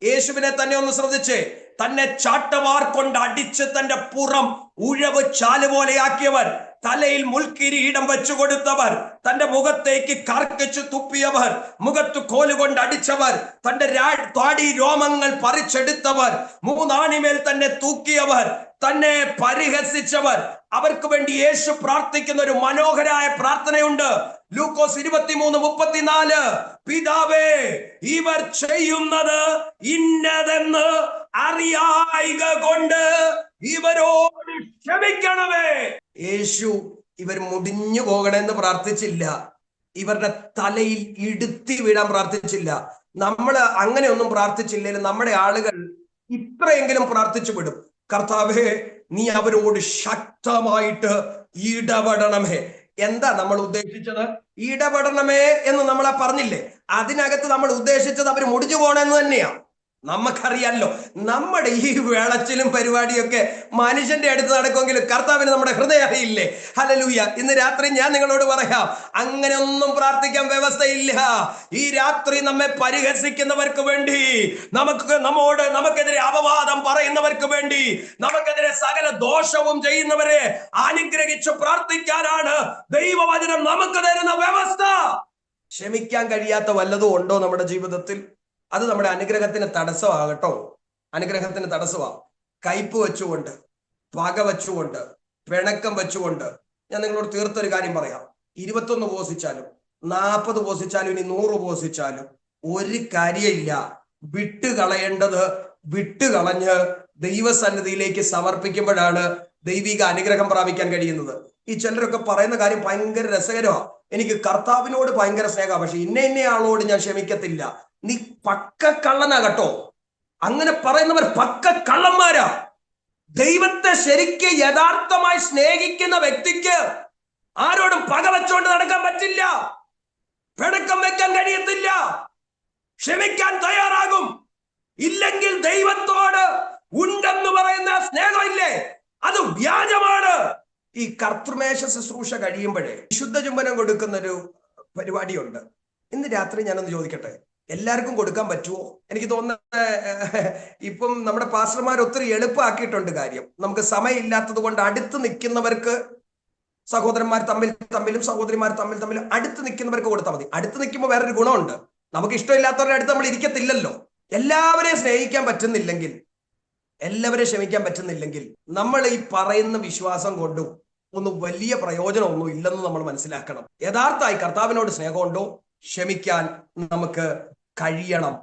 യേശുവിനെ തന്നെ ഒന്ന് ശ്രദ്ധിച്ചേ. തന്നെ ചാട്ടവാർ കൊണ്ട് അടിച്ച് തന്റെ പുറം ഉഴവ് ചാല് പോലെയാക്കിയവർ, തലയിൽ മുൾക്കിരീടം വെച്ചു കൊടുത്തവർ, തന്റെ മുഖത്തേക്ക് കർക്കിച്ചു തുപ്പിയവർ, മുഖത്ത് കോലുകൊണ്ട് അടിച്ചവർ, തന്റെ താടി രോമങ്ങൾ പറിച്ചെടുത്തവർ, മൂന്നാണിമേൽ തന്നെ തൂക്കിയവർ, തന്നെ പരിഹസിച്ചവർ, അവർക്ക് വേണ്ടി യേശു പ്രാർത്ഥിക്കുന്ന ഒരു മനോഹരായ പ്രാർത്ഥനയുണ്ട്. ലൂക്കോസ് 23:34. പിതാവേ, ഇവർ ചെയ്യുന്നത് ഇന്നതെന്ന് അറിയായിക കൊണ്ട് ഇവരോട് ക്ഷമിക്കണമേ. യേശു ഇവർ മുടിഞ്ഞു പോകണമെന്ന് പ്രാർത്ഥിച്ചില്ല. ഇവരുടെ തലയിൽ ഇടുത്തി വീഴാൻ പ്രാർത്ഥിച്ചില്ല. നമ്മള് അങ്ങനെയൊന്നും പ്രാർത്ഥിച്ചില്ലെങ്കിൽ നമ്മുടെ ആളുകൾ ഇത്രയെങ്കിലും പ്രാർത്ഥിച്ചു വിടും. കർത്താവേ, നീ അവരോട് ശക്തമായിട്ട് ഇടപെടണമേ. എന്താ നമ്മൾ ഉദ്ദേശിച്ചത്? ഇടപെടണമേ എന്ന് നമ്മളെ പറഞ്ഞില്ലേ? അതിനകത്ത് നമ്മൾ ഉദ്ദേശിച്ചത് അവർ മുടിഞ്ഞു പോകണമെന്ന് തന്നെയാ. നമുക്കറിയാലോ, നമ്മുടെ ഈ വേളച്ചിലും പരിപാടിയൊക്കെ മനുഷ്യന്റെ അടുത്ത് നടക്കുമെങ്കിലും കർത്താവിന് നമ്മുടെ ഹൃദയം അറിയില്ലേ? ഹല്ലേലൂയ. ഇന്ന് രാത്രി ഞാൻ നിങ്ങളോട് പറയാം, അങ്ങനെയൊന്നും പ്രാർത്ഥിക്കാൻ വ്യവസ്ഥയില്ല. ഈ രാത്രി നമ്മെ പരിഹസിക്കുന്നവർക്ക് വേണ്ടി, നമുക്കെതിരെ അപവാദം പറയുന്നവർക്ക് വേണ്ടി, നമുക്കെതിരെ സകല ദോഷവും ചെയ്യുന്നവരെ അനുഗ്രഹിച്ച് പ്രാർത്ഥിക്കാനാണ് ദൈവവചനം നമുക്ക് തരുന്ന വ്യവസ്ഥ. ക്ഷമിക്കാൻ കഴിയാത്ത വല്ലതും ഉണ്ടോ നമ്മുടെ ജീവിതത്തിൽ? അത് നമ്മുടെ അനുഗ്രഹത്തിന് തടസ്സമാകട്ടോ. അനുഗ്രഹത്തിന് തടസ്സമാ. കയ്പ് വെച്ചുകൊണ്ട്, പക വെച്ചുകൊണ്ട്, പിണക്കം വെച്ചുകൊണ്ട്. ഞാൻ നിങ്ങളോട് തീർത്തൊരു കാര്യം പറയാം. 21 ഉപവസിച്ചാലും 40 ഉപവസിച്ചാലും ഇനി 100 ഉപവസിച്ചാലും ഒരു കാര്യമില്ല. വിട്ടുകളയേണ്ടത് വിട്ടുകളഞ്ഞ് ദൈവസന്നിധിയിലേക്ക് സമർപ്പിക്കുമ്പോഴാണ് ദൈവിക അനുഗ്രഹം പ്രാപിക്കാൻ കഴിയുന്നത്. ഈ ചിലരൊക്കെ പറയുന്ന കാര്യം ഭയങ്കര രസകരമാണ്. എനിക്ക് കർത്താവിനോട് ഭയങ്കര സ്നേഹമാണ്, പക്ഷെ ഇന്ന ആളോട് ഞാൻ ക്ഷമിക്കത്തില്ല. നീ പക്ക കള്ളനാ കേട്ടോ. അങ്ങനെ പറയുന്നവർ പക്ക കള്ളന്മാരാ. ദൈവത്തെ ശരിക്ക് യഥാർത്ഥമായി സ്നേഹിക്കുന്ന വ്യക്തിക്ക് ആരോടും പക വെച്ചോണ്ട് നടക്കാൻ പറ്റില്ല, പിണക്കം വെക്കാൻ കഴിയത്തില്ല, ക്ഷമിക്കാൻ തയ്യാറാകും. ഇല്ലെങ്കിൽ ദൈവത്തോട് ഉണ്ടെന്ന് പറയുന്ന സ്നേഹമില്ലേ, അത് വ്യാജമാണ്. ഈ കർത്തൃമേശ ശുശ്രൂഷ കഴിയുമ്പോഴേ വിശുദ്ധ ചുംബനം കൊടുക്കുന്നൊരു പരിപാടിയുണ്ട്. ഇന്ന് രാത്രി ഞാനൊന്ന് ചോദിക്കട്ടെ, എല്ലാവർക്കും കൊടുക്കാൻ പറ്റുമോ? എനിക്ക് തോന്നുന്നത് ഇപ്പം നമ്മുടെ പാസ്റ്റർമാർ ഒത്തിരി എളുപ്പമാക്കിയിട്ടുണ്ട് കാര്യം. നമുക്ക് സമയമില്ലാത്തത് കൊണ്ട് അടുത്ത് നിൽക്കുന്നവർക്ക്, സഹോദരന്മാർ തമ്മിലും സഹോദരിമാർ തമ്മിലും അടുത്ത് നിൽക്കുന്നവർക്ക് കൊടുത്താൽ മതി. അടുത്ത് നിൽക്കുമ്പോൾ വേറൊരു ഗുണമുണ്ട്, നമുക്ക് ഇഷ്ടമില്ലാത്തവരുടെ അടുത്ത് നമ്മൾ ഇരിക്കത്തില്ലല്ലോ. എല്ലാവരെയും സ്നേഹിക്കാൻ പറ്റുന്നില്ലെങ്കിൽ, എല്ലാവരെയും ക്ഷമിക്കാൻ പറ്റുന്നില്ലെങ്കിൽ നമ്മൾ ഈ പറയുന്ന വിശ്വാസം കൊണ്ടും ഒന്നും വലിയ പ്രയോജനമൊന്നും ഇല്ലെന്ന് നമ്മൾ മനസ്സിലാക്കണം. യഥാർത്ഥമായി കർത്താവിനോട് സ്നേഹമുണ്ടോ ക്ഷമിക്കാൻ നമുക്ക് കഴിയണം.